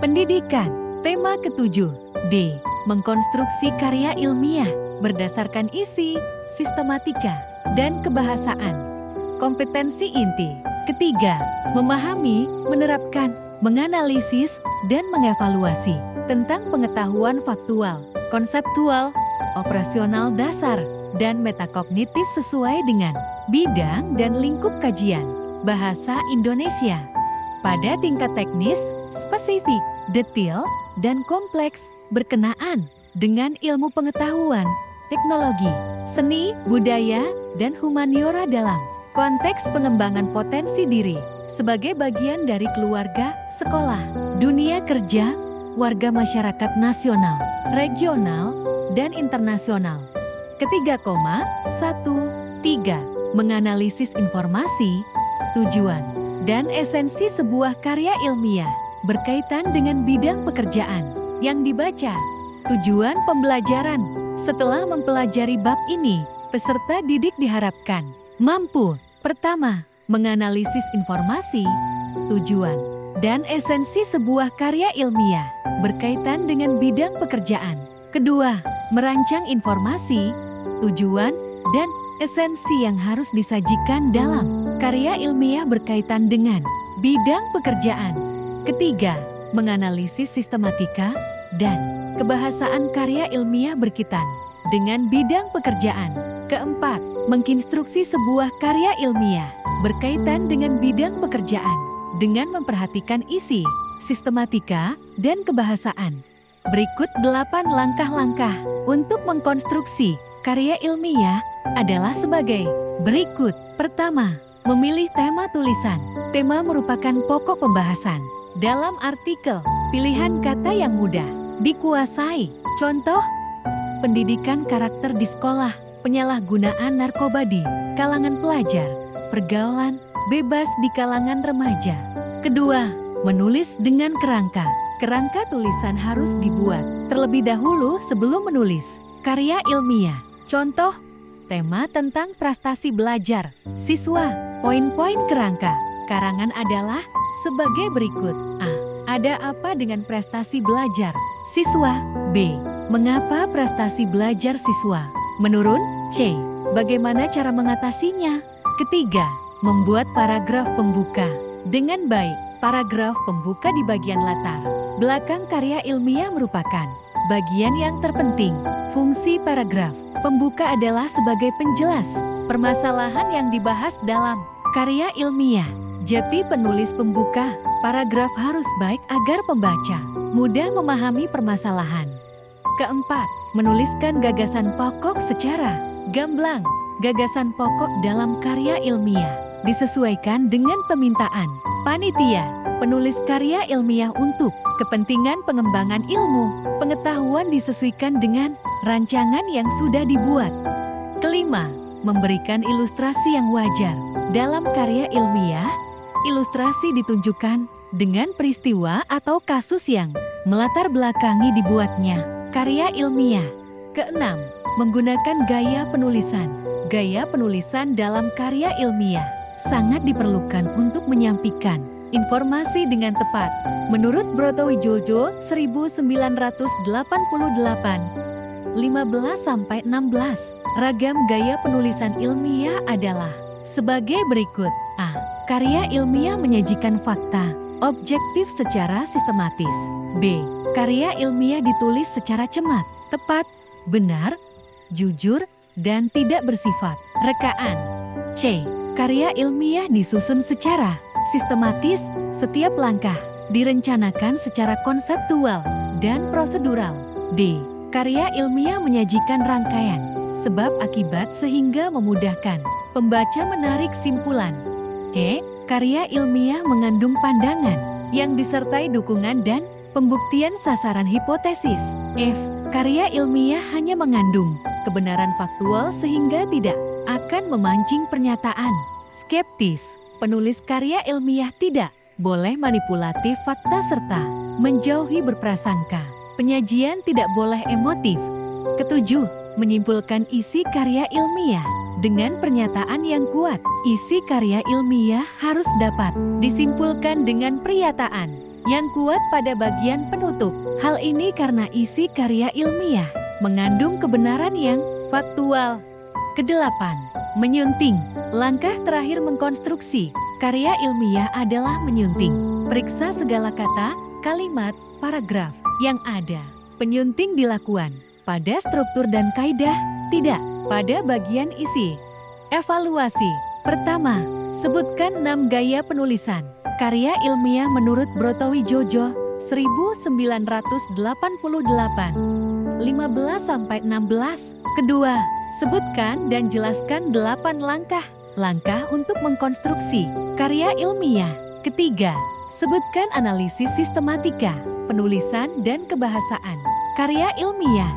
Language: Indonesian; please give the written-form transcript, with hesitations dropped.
Pendidikan. Tema ketujuh. D. Mengkonstruksi karya ilmiah berdasarkan isi, sistematika, dan kebahasaan. Kompetensi inti. Ketiga, memahami, menerapkan, menganalisis, dan mengevaluasi tentang pengetahuan faktual, konseptual, operasional dasar, dan metakognitif sesuai dengan bidang dan lingkup kajian. Bahasa Indonesia. Pada tingkat teknis, spesifik, detail, dan kompleks, berkenaan dengan ilmu pengetahuan, teknologi, seni, budaya, dan humaniora dalam konteks pengembangan potensi diri sebagai bagian dari keluarga, sekolah, dunia kerja, warga masyarakat nasional, regional, dan internasional. Ketiga, 1.3. Menganalisis informasi, tujuan, dan esensi sebuah karya ilmiah berkaitan dengan bidang pekerjaan yang dibaca. Tujuan pembelajaran. Setelah mempelajari bab ini, peserta didik diharapkan mampu: pertama, menganalisis informasi, tujuan, dan esensi sebuah karya ilmiah berkaitan dengan bidang pekerjaan. Kedua, merancang informasi, tujuan, dan esensi yang harus disajikan dalam karya ilmiah berkaitan dengan bidang pekerjaan. Ketiga, menganalisis sistematika dan kebahasaan karya ilmiah berkaitan dengan bidang pekerjaan. Keempat, menginstruksi sebuah karya ilmiah berkaitan dengan bidang pekerjaan dengan memperhatikan isi, sistematika, dan kebahasaan. Berikut 8 langkah-langkah untuk mengkonstruksi karya ilmiah adalah sebagai berikut. Pertama, memilih tema tulisan. Tema merupakan pokok pembahasan. Dalam artikel, pilihan kata yang mudah dikuasai. Contoh, pendidikan karakter di sekolah, penyalahgunaan narkoba di kalangan pelajar, pergaulan bebas di kalangan remaja. Kedua, menulis dengan kerangka. Kerangka tulisan harus dibuat terlebih dahulu sebelum menulis karya ilmiah. Contoh, tema tentang prestasi belajar siswa. Poin-poin kerangka karangan adalah sebagai berikut. A. Ada apa dengan prestasi belajar siswa? B. Mengapa prestasi belajar siswa menurun? C. Bagaimana cara mengatasinya? Ketiga, membuat paragraf pembuka dengan baik. Paragraf pembuka di bagian latar belakang karya ilmiah merupakan bagian yang terpenting. Fungsi paragraf pembuka adalah sebagai penjelas permasalahan yang dibahas dalam karya ilmiah. Jati penulis pembuka paragraf harus baik agar pembaca mudah memahami permasalahan. Keempat, menuliskan gagasan pokok secara gamblang. Gagasan pokok dalam karya ilmiah disesuaikan dengan permintaan panitia penulis karya ilmiah untuk kepentingan pengembangan ilmu pengetahuan disesuaikan dengan rancangan yang sudah dibuat. Kelima, memberikan ilustrasi yang wajar. Dalam karya ilmiah, ilustrasi ditunjukkan dengan peristiwa atau kasus yang melatar belakangi dibuatnya karya ilmiah. Keenam, menggunakan gaya penulisan. Gaya penulisan dalam karya ilmiah sangat diperlukan untuk menyampaikan informasi dengan tepat. Menurut Brotowijojo 1988, 15-16, ragam gaya penulisan ilmiah adalah sebagai berikut. A. Karya ilmiah menyajikan fakta objektif secara sistematis. B. Karya ilmiah ditulis secara cermat, tepat, benar, jujur, dan tidak bersifat rekaan. C. Karya ilmiah disusun secara sistematis, setiap langkah direncanakan secara konseptual dan prosedural. D. Karya ilmiah menyajikan rangkaian sebab akibat sehingga memudahkan pembaca menarik simpulan. E. Karya ilmiah mengandung pandangan yang disertai dukungan dan pembuktian sasaran hipotesis. F. Karya ilmiah hanya mengandung kebenaran faktual sehingga tidak akan memancing pernyataan skeptis. Penulis karya ilmiah tidak boleh manipulatif fakta serta menjauhi berprasangka. Penyajian tidak boleh emotif. Ketujuh, menyimpulkan isi karya ilmiah dengan pernyataan yang kuat. Isi karya ilmiah harus dapat disimpulkan dengan pernyataan yang kuat pada bagian penutup. Hal ini karena isi karya ilmiah mengandung kebenaran yang faktual. Kedelapan, menyunting. Langkah terakhir mengkonstruksi karya ilmiah adalah menyunting. Periksa segala kata, kalimat, paragraf yang ada. Penyunting dilakukan pada struktur dan kaidah, tidak pada bagian isi. Evaluasi. Pertama, sebutkan 6 gaya penulisan karya ilmiah menurut Brotowijojo 1988. 15-16. Kedua, sebutkan dan jelaskan 8 langkah untuk mengkonstruksi karya ilmiah. Ketiga, sebutkan analisis sistematika, penulisan dan kebahasaan karya ilmiah.